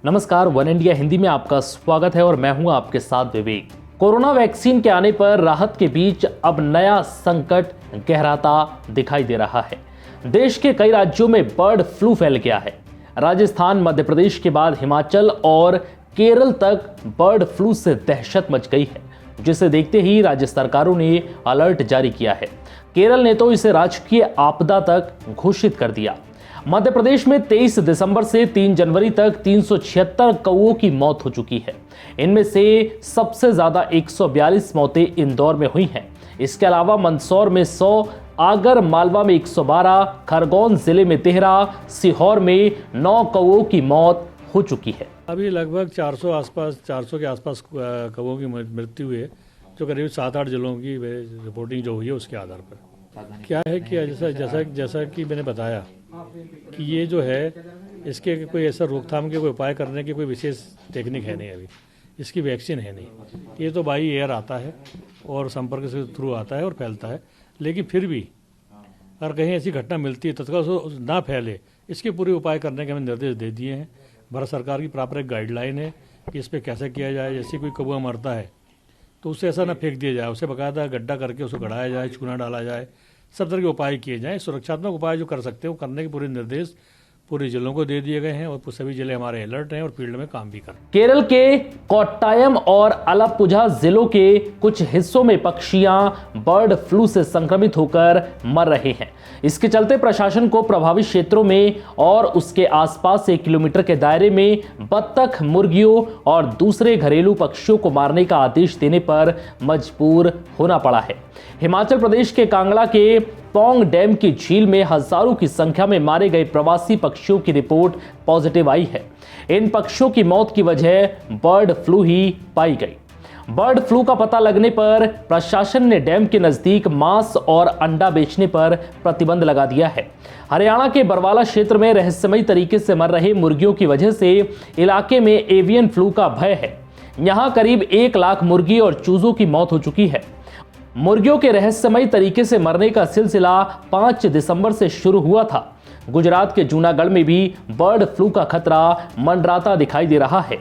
नमस्कार, one India Hindi में आपका स्वागत है और मैं हूं आपके साथ विवेक। कोरोना वैक्सीन के आने पर राहत के बीच अब नया संकट गहराता दिखाई दे रहा है। देश के कई राज्यों में बर्ड फ्लू फैल गया है। राजस्थान, मध्य प्रदेश के बाद हिमाचल और केरल तक बर्ड फ्लू से दहशत मच गई है, जिसे देखते ही राज्य सरकारों ने अलर्ट जारी किया है। केरल ने तो इसे राजकीय आपदा तक घोषित कर दिया। मध्य प्रदेश में 23 दिसंबर से 3 जनवरी तक 376 कौओं की मौत हो चुकी है। इनमें से सबसे ज्यादा 142 मौतें इंदौर में हुई हैं। इसके अलावा मंदसौर में 100, आगर मालवा में 112, खरगोन जिले में 13, सीहोर में 9 कौओं की मौत हो चुकी है। अभी लगभग 400 के आसपास कौओं की मृत्यु हुई है, जो करीब 7-8 जिलों की रिपोर्टिंग जो हुई है उसके आधार पर। क्या है कि जैसा कि मैंने बताया कि ये जो है, इसके कोई ऐसा रोकथाम के कोई उपाय करने की कोई विशेष टेक्निक है नहीं। अभी इसकी वैक्सीन है नहीं। ये तो बाई एयर आता है और संपर्क से थ्रू आता है और फैलता है। लेकिन फिर भी अगर कहीं ऐसी घटना मिलती है तत्काल उसको ना फैले, इसके पूरे उपाय करने के हमें निर्देश दे दिए हैं। भारत सरकार की प्रॉपर एक गाइडलाइन है कि इस पर कैसे किया जाए। जैसे कोई कौवा मरता है तो उसे ऐसा ना फेंक दिया जाए, उसे बाकायदा गड्ढा करके उसको गड़ाया जाए, चूना डाला जाए, सब तरह के उपाय किए जाएं। सुरक्षात्मक उपाय जो कर सकते हैं वो करने के पूरे निर्देश पूरे जिलों को दे दिए गए हैं और सभी जिले हमारे अलर्ट हैं और फील्ड में काम भी कर रहे हैं। केरल के कोट्टायम और आलप्पुझा जिलों के कुछ हिस्सों में पक्षियां बर्ड फ्लू से संक्रमित होकर मर रहे हैं। इसके चलते प्रशासन को प्रभावित क्षेत्रों में और उसके आसपास 1 किलोमीटर के दायरे में बत्तख, मुर्गियों और दूसरे घरेलू पक्षियों को मारने का आदेश देने पर मजबूर होना पड़ा है। हिमाचल प्रदेश के कांगड़ा के पौंग डैम की झील में हजारों की संख्या में मारे गए प्रवासी पक्षियों की रिपोर्ट पॉजिटिव आई है। इन पक्षियों की मौत की वजह बर्ड फ्लू ही पाई गई। बर्ड फ्लू का पता लगने पर प्रशासन ने डैम के नजदीक मांस और अंडा बेचने पर प्रतिबंध लगा दिया है। हरियाणा के बरवाला क्षेत्र में रहस्यमयी तरीके से मर रहे मुर्गियों की वजह से इलाके में एवियन फ्लू का भय है। यहां करीब 1 लाख मुर्गी और चूजों की मौत हो चुकी है। मुर्गियों के रहस्यमयी तरीके से मरने का सिलसिला 5 दिसंबर से शुरू हुआ था। गुजरात के जूनागढ़ में भी बर्ड फ्लू का खतरा मंडराता दिखाई दे रहा है।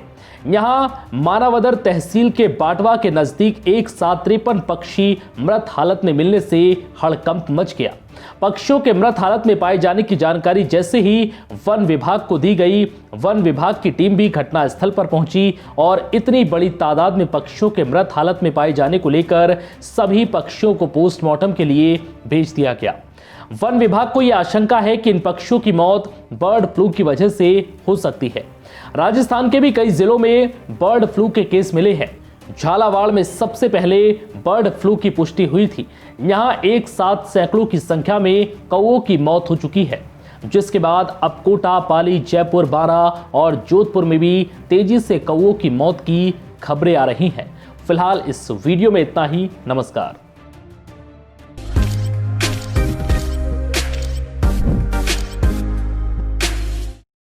यहां मानावदर तहसील के बाटवा के नजदीक एक साथ 53 पक्षी मृत हालत में मिलने से हड़कंप मच गया। पक्षियों के मृत हालत में पाए जाने की जानकारी जैसे ही वन विभाग को दी गई, वन विभाग की टीम भी घटनास्थल पर पहुंची और इतनी बड़ी तादाद में पक्षियों के मृत हालत में पाए जाने को लेकर सभी पक्षियों को पोस्टमार्टम के लिए भेज दिया गया। वन विभाग को यह आशंका है कि इन पक्षियों की मौत बर्ड फ्लू की वजह से हो सकती है। राजस्थान के भी कई जिलों में बर्ड फ्लू के केस मिले हैं। झालावाड़ में सबसे पहले बर्ड फ्लू की पुष्टि हुई थी। यहां एक साथ सैकड़ों की संख्या में कौओं की मौत हो चुकी है, जिसके बाद अब कोटा, पाली, जयपुर, बारां और जोधपुर में भी तेजी से कौओं की मौत की खबरें आ रही हैं। फिलहाल इस वीडियो में इतना ही। नमस्कार।